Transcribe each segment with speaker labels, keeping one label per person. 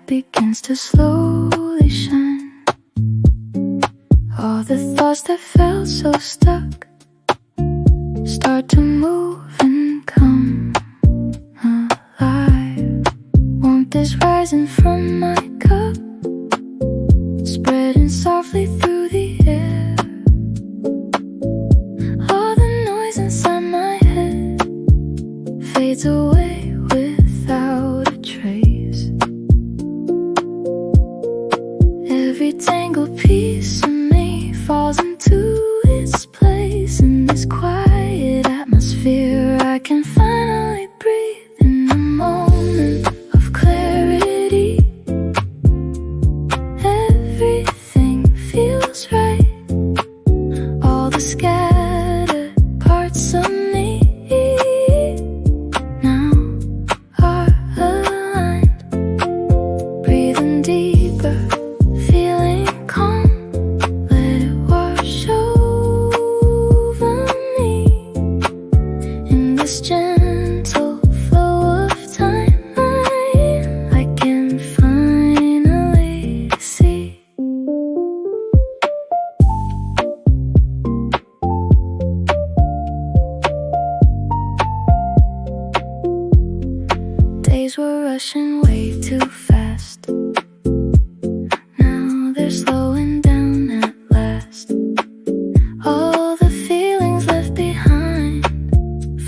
Speaker 1: begins to slowly shine. All the thoughts that felt so stuck start to move and come alive. Warmth is rising from my cup, spreading softly through the air. All the noise inside my head fades away without a trace. Every tangled piece of me falls into its place. In this quiet atmosphere, I can finally breathe in a moment of clarity. Everything feels right. All the scattered parts of me now are aligned. Breathing deeper, feeling calm. Let it wash over me. In this gentle flow of time, I can finally see. Days were rushing way too fast. Now they're slowing down at last. All the feelings left behind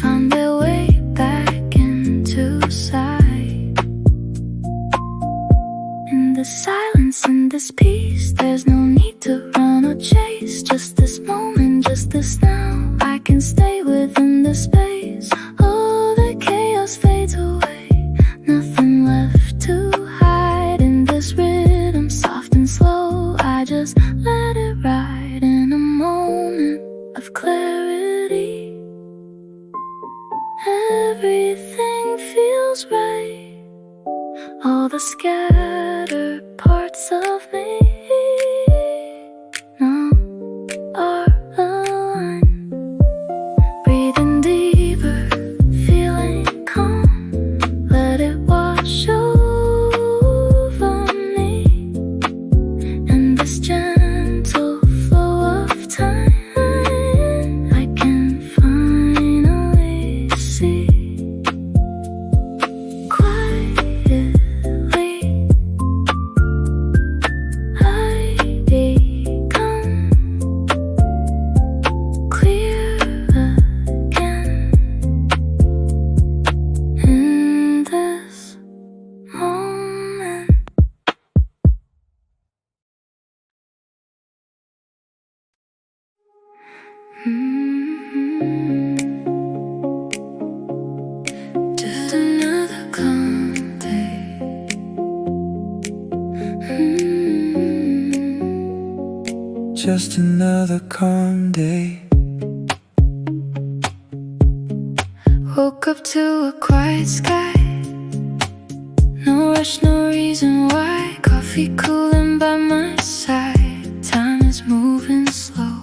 Speaker 1: find their way back into sight. In the silence, in this peace, there's no need to run or chase. Just this moment, just this now, I can stay within the space. All the chaos fades away, nothing left to hide. In this rhythm, soft and slow, I just let it ride. In a moment of clarity, everything feels right. All the scattered parts of me now are aligned. Breathing deeper, feeling calm. Let it wash over me. And this gentle flow of time, I can finally see. Quietly, I become clear again. In this moment, just another calm day.
Speaker 2: Just another calm day.
Speaker 1: Woke up to a quiet sky. No rush, no reason why. Coffee cooling by my side. Time is moving slow.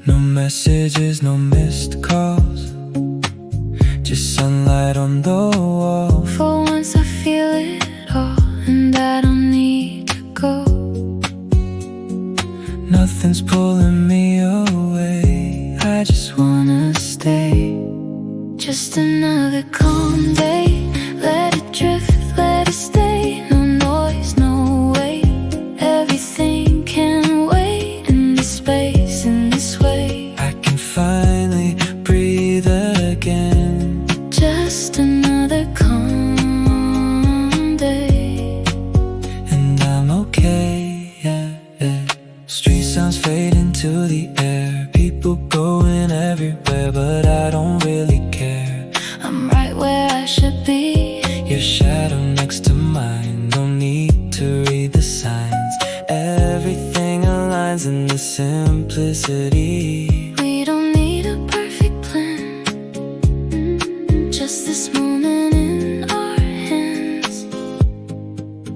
Speaker 2: No messages, no missed calls, just sunlight on the wall.
Speaker 1: For once I feel it all, and I don't need to go.
Speaker 2: Nothing's pulling me away, I just wanna stay.
Speaker 1: Just another calm day. Let it drift, let it stay. No noise, no weight. Everything can wait in this space, in this way.
Speaker 2: I can finally breathe again.
Speaker 1: Just another calm day.
Speaker 2: And I'm okay, yeah. Street sounds fade into the air. People going everywhere, but I don't really care.
Speaker 1: I'm right where I should be.
Speaker 2: Your shadow next to mine, no need to read the signs. Everything aligns in the simplicity.
Speaker 1: We don't need a perfect plan, just this moment in our hands.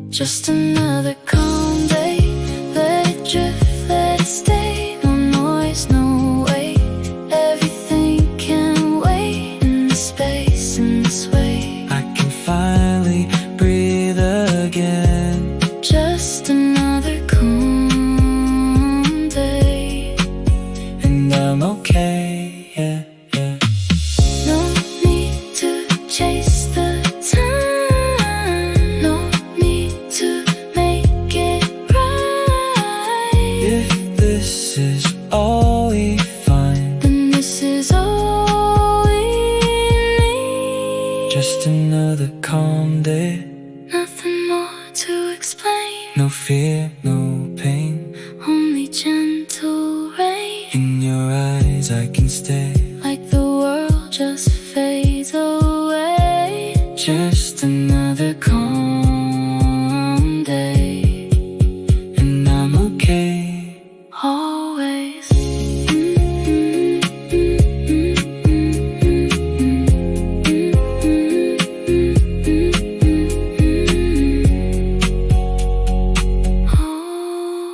Speaker 1: Just another calm day. Let it drift, let it stay. No noise, no weight. Everything can wait in this space, in this way.
Speaker 2: I can finally calm day.
Speaker 1: Nothing more to explain.
Speaker 2: No fear, no pain.
Speaker 1: Only gentle rain.
Speaker 2: In your eyes I can stay.
Speaker 1: Like the world just fades away.
Speaker 2: Just another calm day. And I'm okay.
Speaker 1: Always.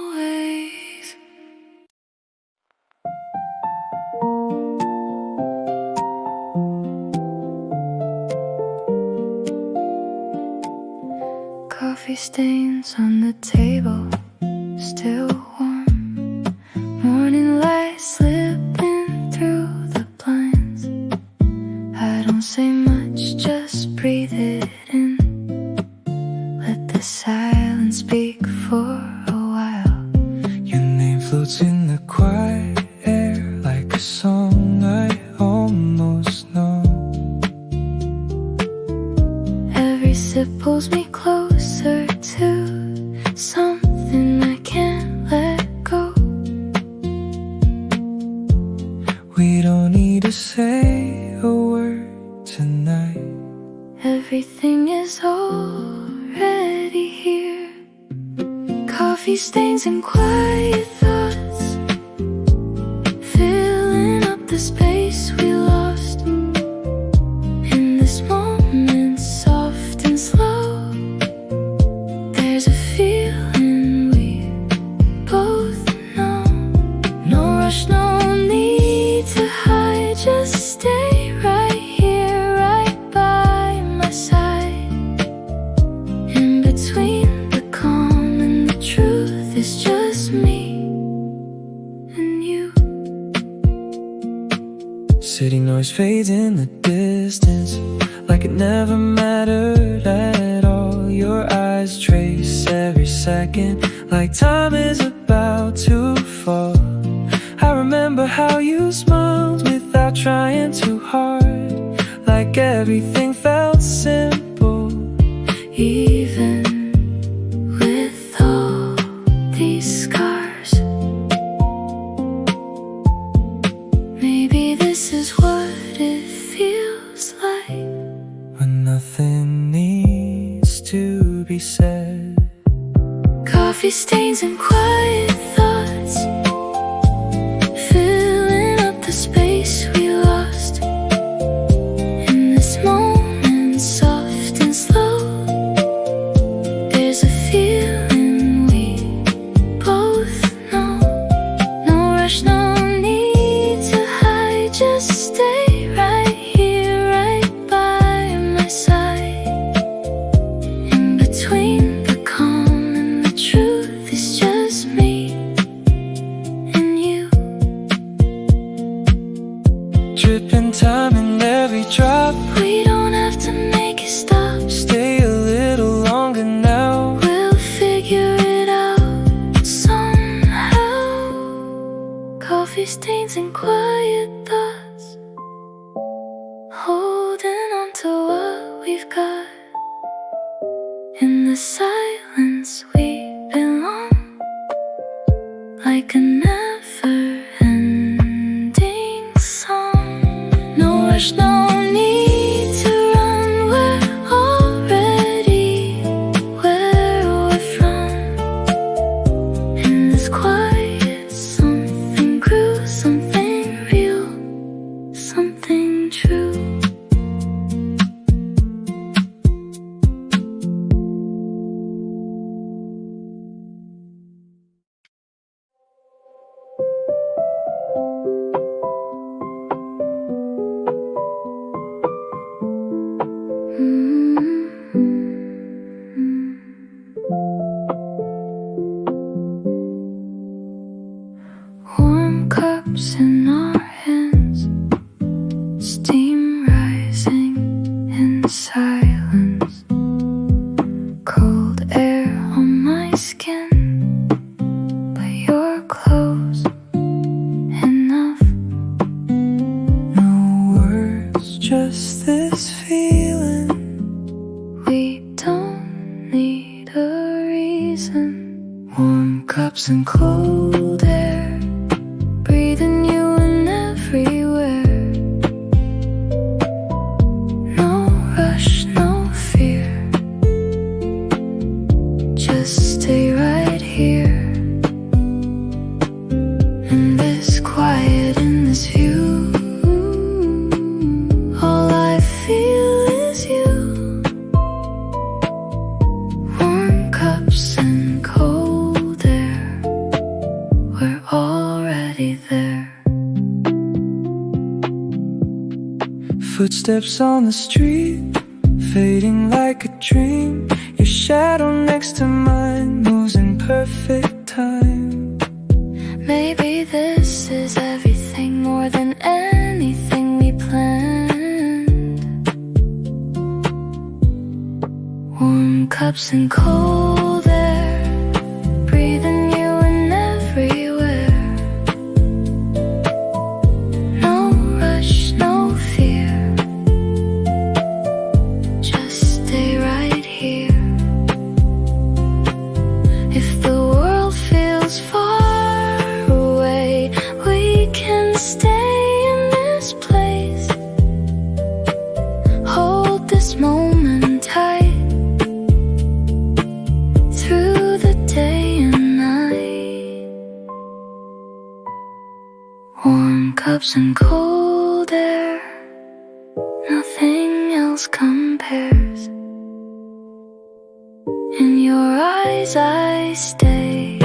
Speaker 1: Always. Coffee stains on the table, still warm. Morning light slipping through the blinds. I don't say much, just breathe it in. Let the silence speak for a while.
Speaker 2: Your name floats in the quiet air like a song I almost know.
Speaker 1: Every sip pulls me closer to something I can't let go.
Speaker 2: We don't need to say a word tonight.
Speaker 1: Everything is already here. Coffee stains and quiet thoughts, filling up the space we lost. In this moment, soft and slow, there's a feeling we both know. No rush, no need to hide, just stay right here, right by my side. In between the calm and the truth, it's just me and you.
Speaker 2: City noise fades in the distance, like it never mattered at all. Your eyes trace every second, like time is about to fall. I remember how you smiled without trying too hard, like everything felt simple.
Speaker 1: Even with all these scars, maybe this is what it feels like
Speaker 2: When nothing needs to be said.
Speaker 1: coffee stains and quiet thoughts, filling up the space we lost. In this moment, soft and slow, there's a feeling we both know. No rush, no need to hide, just stay right here, right by my side. In between the calm and the truth, it's just me and you.
Speaker 2: Dripping time in every drop.
Speaker 1: We don't have to make it stop.
Speaker 2: Stay a little longer now.
Speaker 1: We'll figure it out somehow. Coffee stains and quiet thoughts, holding on to what we've got. In the silence we belong, like a never-ending song. No rush, no need to run. We're already where we're from. In this quiet, something grew, something real, something true. horizon. Warm cups and cold air, breathing you in everywhere. No rush, no fear, just stay right here. In this quiet, in this view, all I feel is you. Warm cups and cold air, we're already there.
Speaker 2: Footsteps on the street, fading like a dream. Your shadow next to mine moves in perfect time.
Speaker 1: Maybe this is everything, more than anything we planned. Warm cups and cold air, breathing you in everywhere. No rush, no fear, just stay right here. If the world feels far away, we can stay in this place. Hold this moment tight through the day and night. Warm cups and cold air, nothing else compares. In your eyes I stay,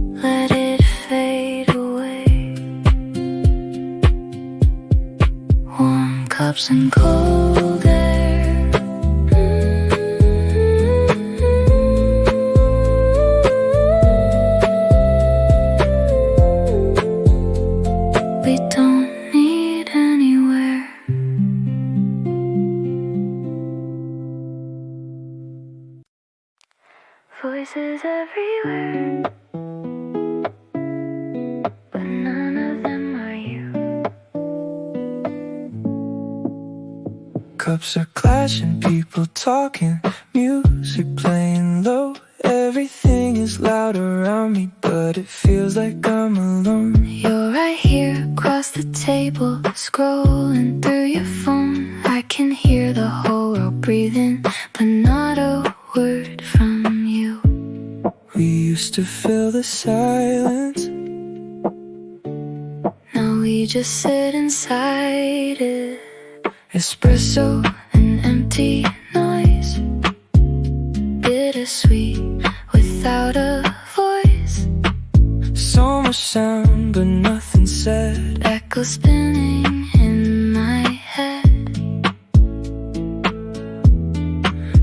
Speaker 1: let it fade away. Warm cups and cold air. We don't need anywhere. Voices everywhere, but none of them are you.
Speaker 2: Cups are clashing, people talking, music playing low. Everything is loud around me, but it feels like I'm alone.
Speaker 1: You're right here across the table, scrolling through your phone. I can hear the whole world breathing, but not a word from you.
Speaker 2: We used to fill the silence,
Speaker 1: Now we just sit inside it.
Speaker 2: espresso,
Speaker 1: An empty noise, bittersweet without a voice.
Speaker 2: so much sound but nothing said.
Speaker 1: Echo spinning in my head.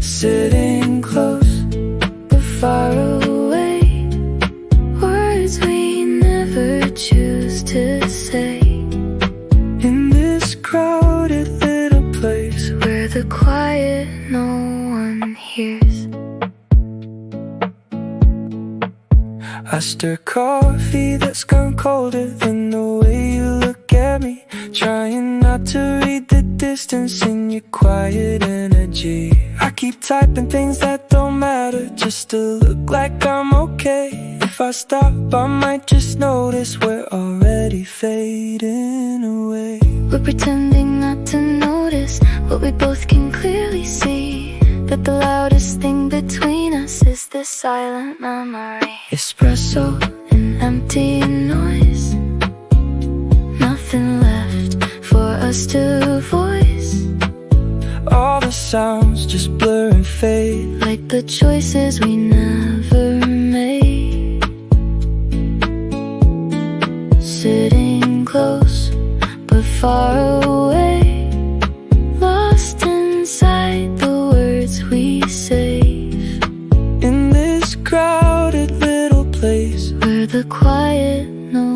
Speaker 2: Sitting close
Speaker 1: But far away, words we never choose to say.
Speaker 2: in this crowded little place.
Speaker 1: Where the quiet no one hears.
Speaker 2: I stir coffee that's gone colder than the way you look at me, trying not to read the distance in your quiet energy. I keep typing things that don't matter just to look like I'm okay. If I stop, I might just notice we're already fading away.
Speaker 1: We're pretending not to notice what we both can clearly see, that the loudest thing between us is this silent memory.
Speaker 2: Espresso,
Speaker 1: An empty noise, nothing left for us to voice.
Speaker 2: all the sounds just blur and fade.
Speaker 1: Like the choices we never made. Sitting close but far away, lost inside the words we save.
Speaker 2: In this crowded little place,
Speaker 1: Where the quiet no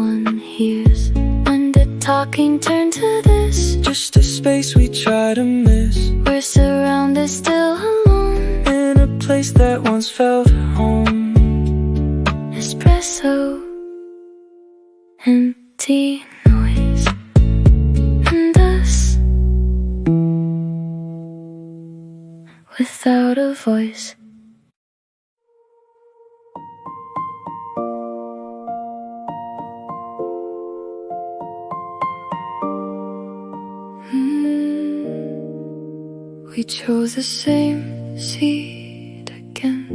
Speaker 1: one hears. When did talking turn to this?
Speaker 2: just a space we try to miss.
Speaker 1: We're surrounded still alone.
Speaker 2: In a place that once felt home.
Speaker 1: Espresso, empty noise, and us without a voice. We chose the same seat again,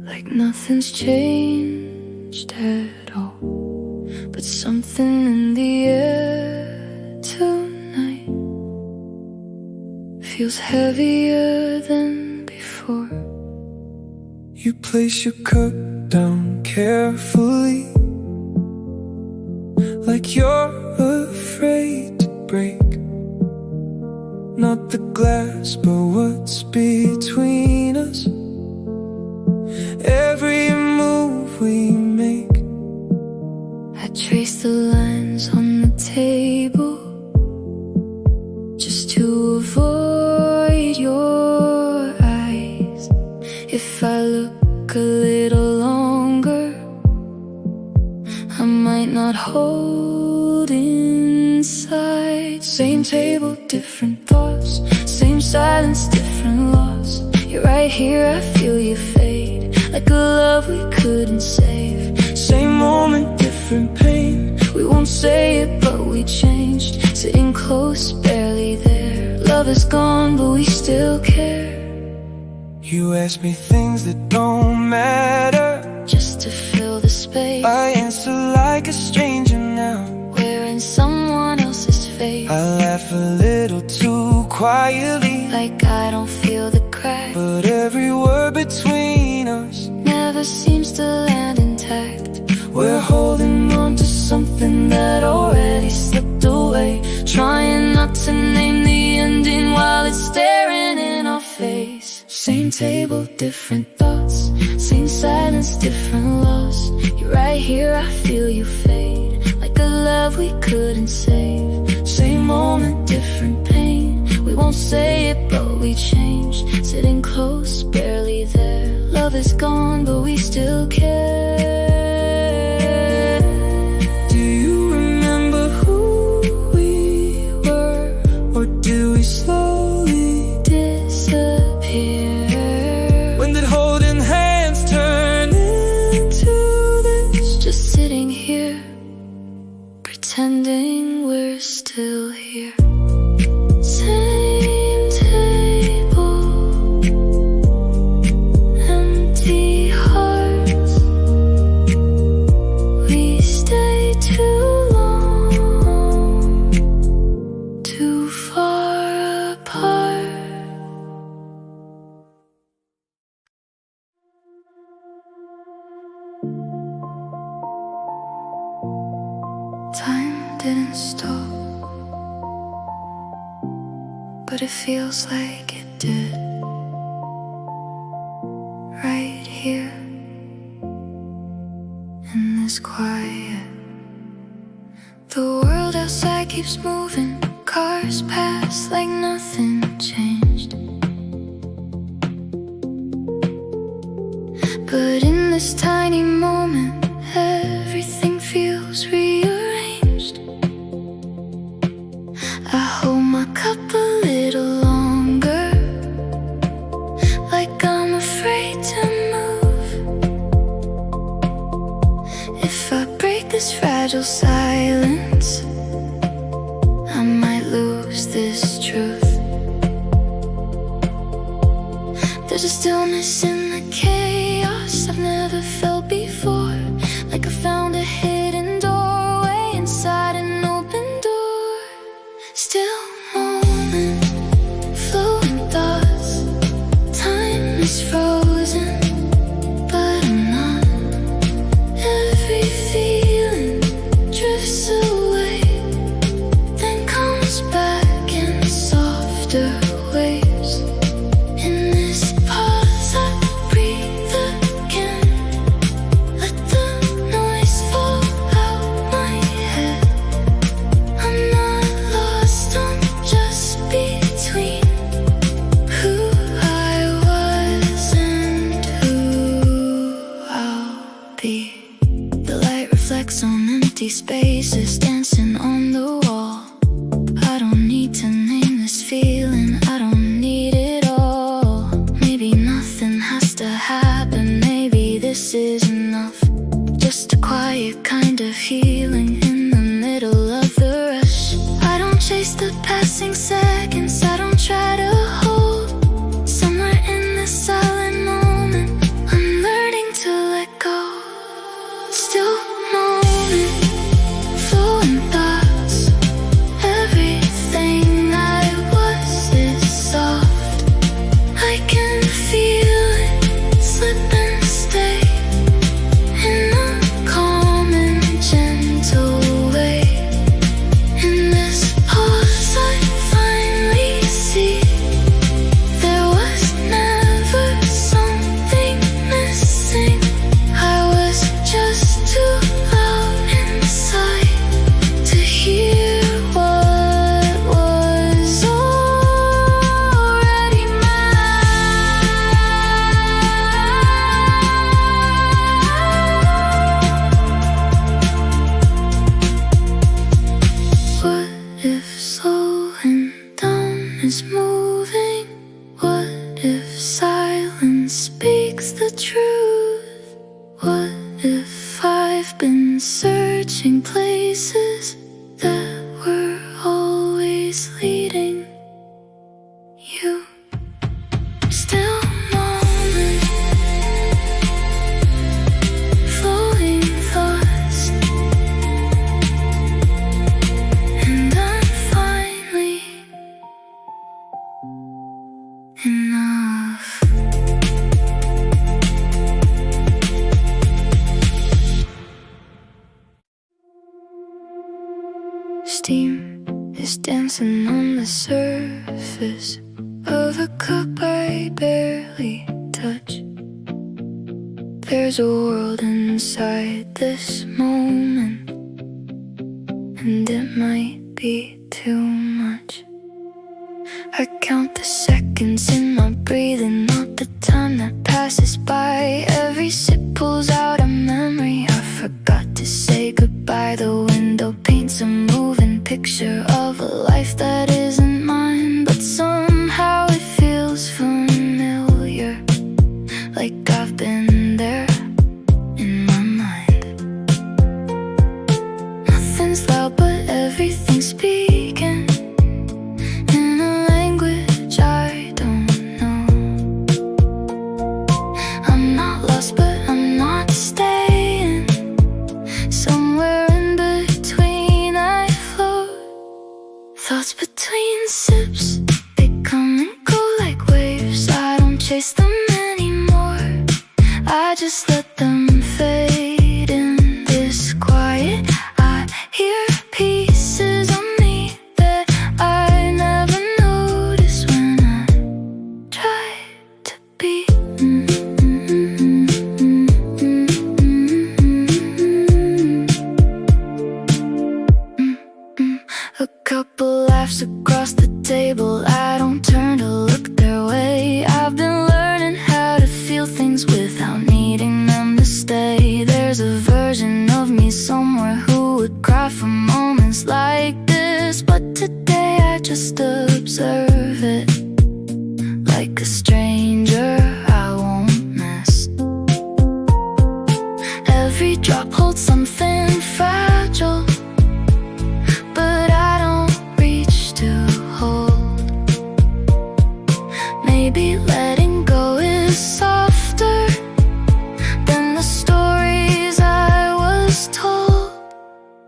Speaker 1: like nothing's changed at all. But something in the air tonight feels heavier than before.
Speaker 2: You place your cup down carefully, like you're afraid to break. Not the glass, but what's between us. Every move we make,
Speaker 1: I trace the lines on the table just to avoid your eyes. If I look a little longer, I might not hold inside. Same table, different thoughts, same silence, different loss. You're right here, I feel you fade, like a love we couldn't save.
Speaker 2: same moment, different pain.
Speaker 1: We won't say it, but we changed. Sitting close, barely there. Love is gone, but we still care.
Speaker 2: You ask me things that don't matter,
Speaker 1: Just to fill the space.
Speaker 2: I answer like a stranger now.
Speaker 1: Wearing someone else's face.
Speaker 2: I laugh a little too quietly,
Speaker 1: Like I don't feel the crack.
Speaker 2: but every word between us,
Speaker 1: Never seems to land intact.
Speaker 2: we're holding on to something that already slipped away.
Speaker 1: Trying not to name the ending while it's staring in our face. Same table, different thoughts, same silence, different loss. You're right here, I feel you fade, like a love we couldn't save. Same moment, different pain. We won't say it, but we changed. Sitting close, barely there. Love is gone, but we still care.
Speaker 2: Do you remember who we were, or do we slowly
Speaker 1: Disappear.
Speaker 2: when did holding hands turn into this?
Speaker 1: Just sitting here, pretending we're still here. Same table, empty hearts. We stay too long, too far apart. Time didn't stop, but it feels like it did. Right here, in this quiet. The world outside keeps moving, cars pass like nothing changed. But in this tiny moment, everything feels rearranged. I hold my cup a little longer, like I'm afraid to move. If I break this fragile silence, I might lose this truth. There's a stillness in the chaos I've never felt before, like I found a hidden doorway inside an open door. Still moment, flowing thoughts. Time is frozen, but I'm not. Every feeling drifts away, then comes back in softer waves. In this pause, I breathe again. Let the noise fall out my head. I'm not lost, I'm just between who I was and who I'll be. The light reflects on empty spaces, dancing on the wall. I don't need to name this feeling, I don't need it you. Still moment, flowing thoughts, and I'm finally enough. Steam is dancing on the surface of a cup I barely touch. There's a world inside this moment, and it might be too much. I count the seconds in my breathing, not the time that passes by. Every sip pulls out a memory. I forgot to say goodbye. The window paints a moving picture of a life that isn't mine, but somehow it feels familiar, like I've been there in my mind. Nothing's loud, but everything's speaking in a language I don't know. I'm not lost, but I'm not staying. Somewhere in between I float. Thoughts between sips, they come and go like waves. I don't chase them anymore, I just let them fade in this quiet. I hear pieces of me that I never noticed when I try to be. A couple laughs across the table, I don't turn to look their way. I've been learning how to feel things without needing them to stay. There's a version of me somewhere who would cry for moments like this, but today I just observe it. Like a stranger I won't miss. Every drop holds something fragile, but I don't reach to hold. Maybe letting go is softer than the stories I was told.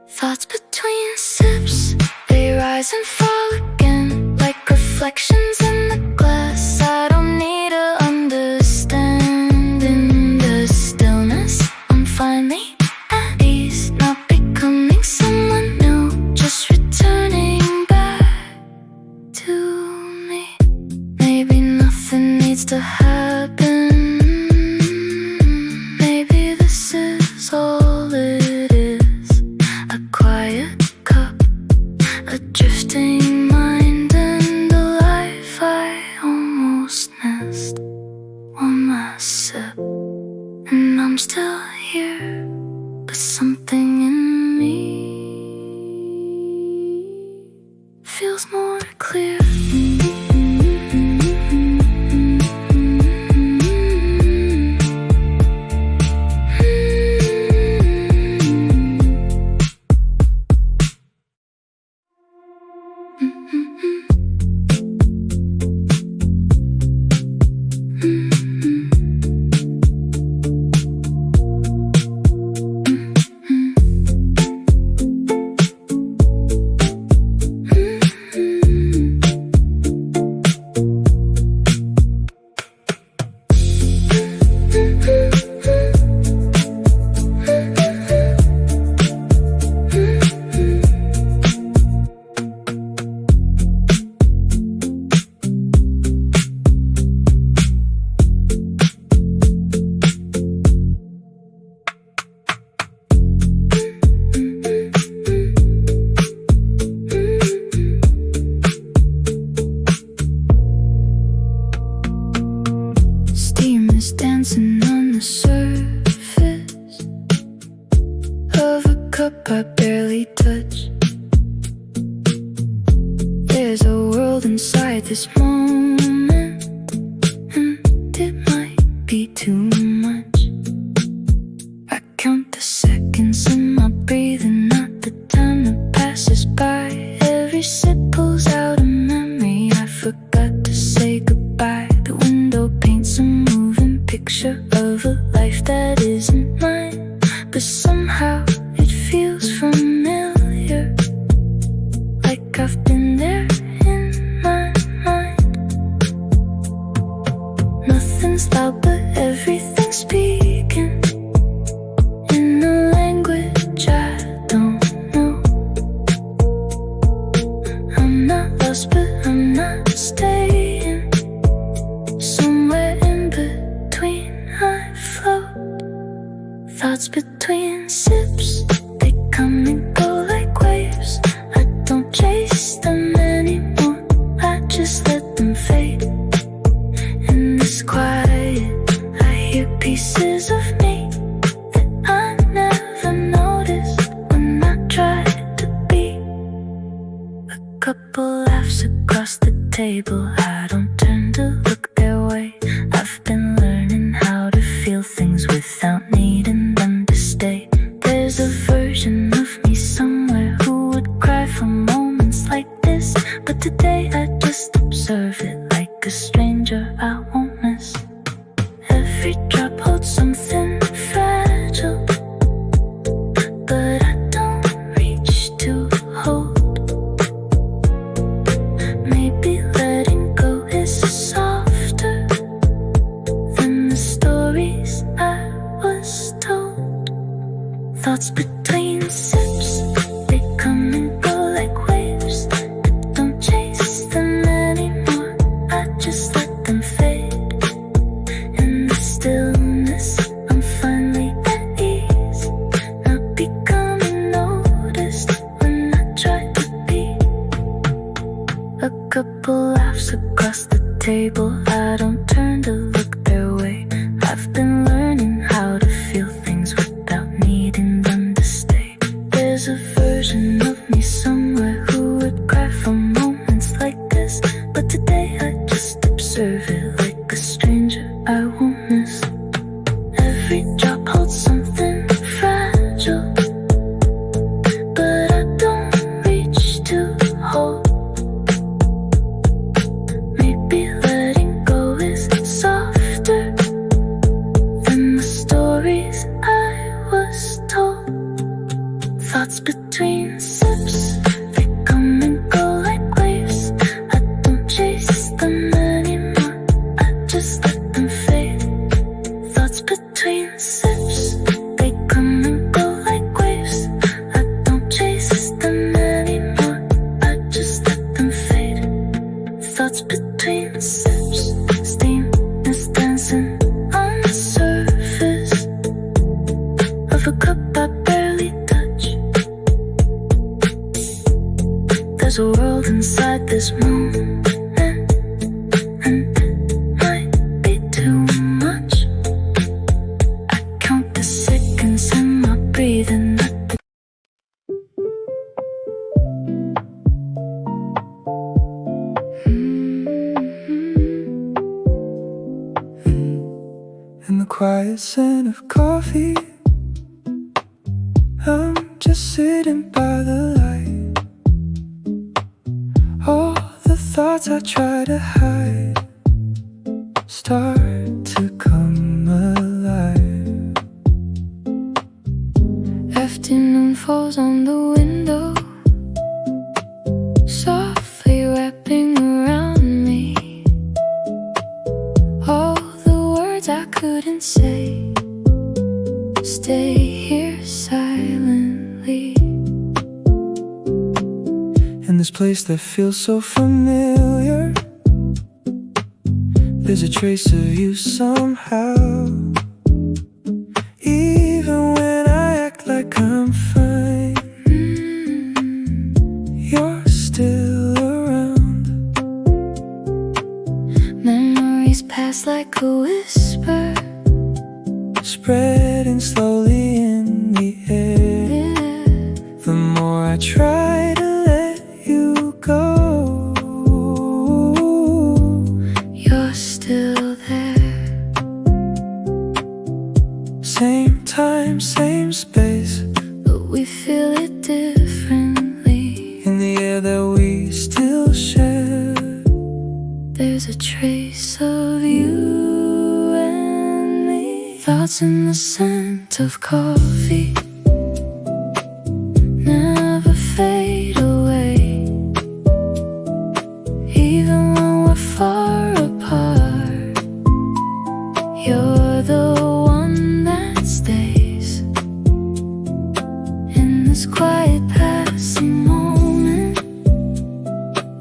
Speaker 1: Thoughts between sips, they rise and fall again, like reflections in the glass. I don't need to understand. In the stillness, I'm finally at ease, not becoming someone new, just returning back to me. Maybe nothing needs to happen. Maybe this is all it is. A quiet cup, a drifting mind, and a life I almost missed. One last sip, and I'm still here, but something in me feels more clear. Dancing on the surface of a cup I barely touch. There's a world inside this moment, and it might be too much. I count the seconds in my breathing, not the time that passes by. Every sip pulls out a memory I forgot to say say goodbye. The window paints a moving picture of a life that isn't mine, but somehow it feels familiar, like I've been there in my mind. Nothing's loud but everything's speaking in a language I don't know. I'm not lost but I'm not staying. Somewhere in between I float. Thoughts between sips, they come and go like waves. I don't chase them anymore, I just let them fade. In this quiet, I hear pieces of me that I never noticed when I tried to be. A couple laughs across the table, I don't turn to look their way. I've been learning how to feel things without needing them to stay. There's a version of me somewhere who would cry for moments like this, but today I just observe it like a stranger I won't miss. Every drop holds something fragile, but I don't reach to hold. Maybe letting go is softer than the stories I was told. Thoughts between sips, they come and go like waves. I don't chase them anymore, I just let them fade. In the stillness, I'm finally at ease, not becoming noticed when I try to be. A couple laughs across the table, I don't turn to look their way. I've been learning how to feel things without needing them to stay. There's a version of me somewhere who would cry for moments like this, but today I just observe it like a stranger I won't miss. Every drop holds something fragile, but I don't reach to hold. Maybe letting go is softer than the stories I was told. Thoughts between sips, they come and go like waves. I don't chase them anymore, I just let them fade. Thoughts between sips, they come and go like waves. I don't chase them anymore, I just let them fade. Thoughts between sips, steam is dancing on the surface of a cup I barely touch. There's a world inside this moment, and it might be too much. I count the seconds and my breathing.
Speaker 2: In the quiet scent of coffee, I'm just sitting by the light. All the thoughts I try to hide start to come alive.
Speaker 1: Afternoon falls on the window, softly wrapping around me. All the words I couldn't say stay here silently.
Speaker 2: In this place that feels so familiar, there's a trace of you somehow. Even when I act like I'm fine, you're still around.
Speaker 1: Memories pass like a whisper,
Speaker 2: spreading slowly in the air. The more I try to let you go,
Speaker 1: you're still there.
Speaker 2: Same time, same space,
Speaker 1: but we feel it differently.
Speaker 2: in the air that we still share.
Speaker 1: There's a trace of you and me. Thoughts in the scent of coffee never fade away, even when we're far apart. You're the one that stays in this quiet passing moment.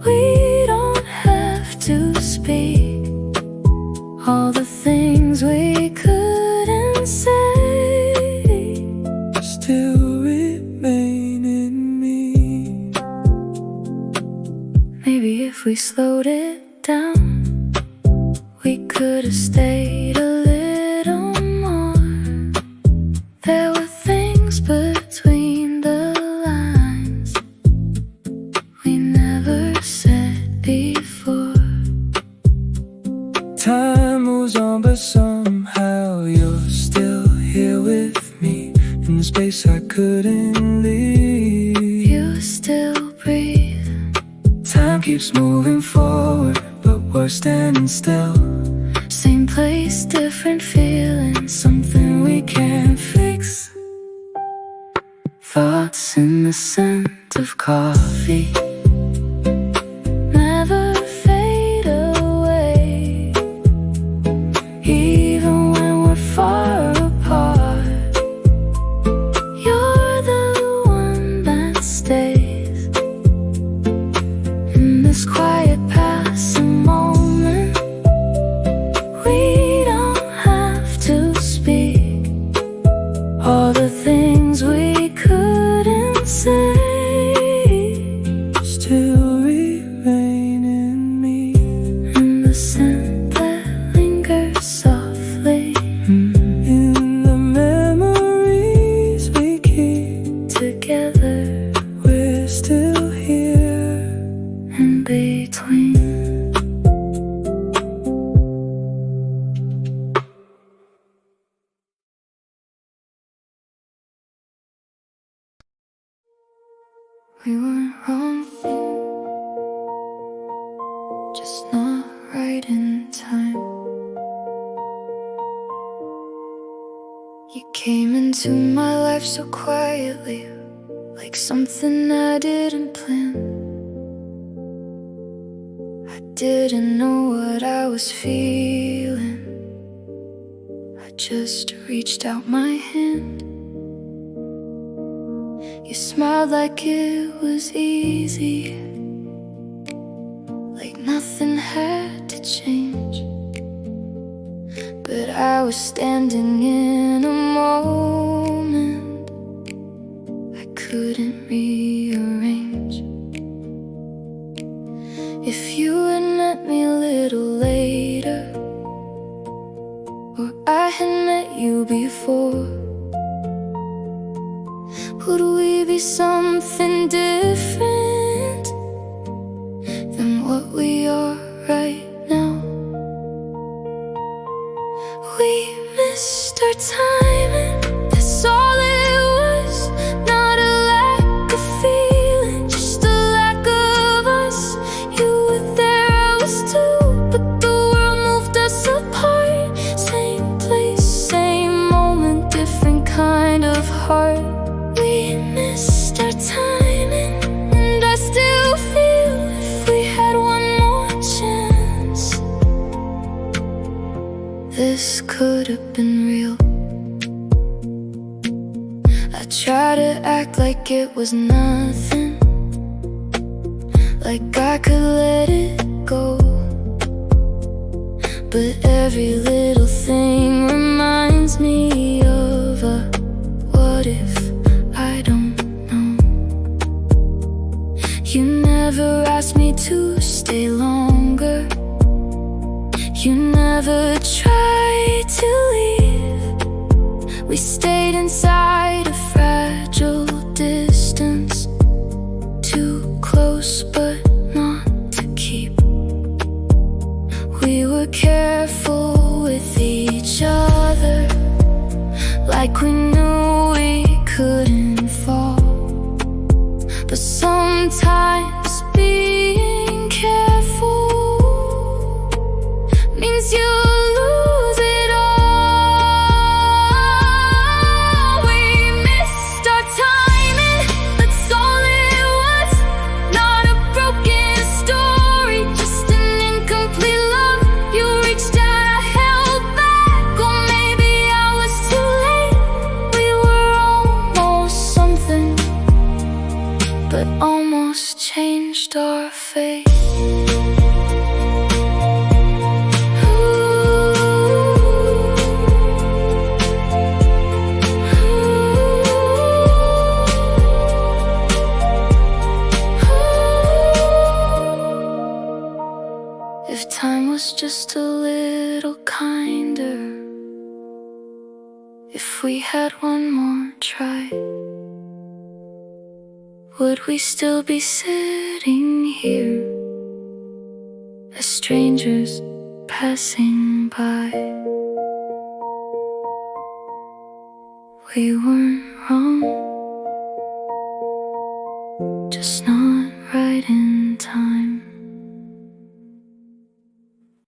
Speaker 1: We don't have to speak all the things we couldn't say,
Speaker 2: still remain in me.
Speaker 1: Maybe if we slowed it down, we could have stayed a little more. There were things between the lines we never said before.
Speaker 2: Time moves on, but somehow you're still here with me in the space I couldn't leave.
Speaker 1: You still breathe.
Speaker 2: Time keeps moving forward, but we're standing still.
Speaker 1: Same place, different feeling, something we can't fix. Thoughts in the scent of coffee never fade away, even when we're far apart. You're the one that stays in this quiet passing moment. We don't have to speak all the things we couldn't say,
Speaker 2: Still remain in me.
Speaker 1: and the scent that lingers softly
Speaker 2: In the memories we keep,
Speaker 1: together
Speaker 2: we're still here.
Speaker 1: in between. We weren't wrong, just not right in time. You came into my life so quietly, like something I didn't plan. I didn't know what I was feeling, I just reached out my hand. You smiled like it was easy, like nothing had to change. But I was standing in a moment I couldn't rearrange. If you had met me a little later, or I had met you before, would we be something different than what we are right now? We missed our timing, that's all it was. Not a lack of feeling, just a lack of us. You were there, I was too, but the world moved us apart. Same place, same moment, different kind of heart. We missed our timing, and I still feel if we had one more chance, this could have been real. I try to act like it was nothing, like I could let it go, but every little thing reminds me of a what if. I don't know. You never asked me to stay longer, you never tried to leave. We stayed inside a fragile distance, too close but not to keep. We were careful with each other, like we knew we couldn't fall. But sometimes being careful days you lose it all. We missed our timing, that's all it was. Not a broken story, just an incomplete love. You reached out, I held back, or maybe I was too late. We were almost something, but almost changed our fate. If time was just a little kinder, if we had one more try, would we still be sitting here as strangers passing by? We weren't wrong, just not right in time.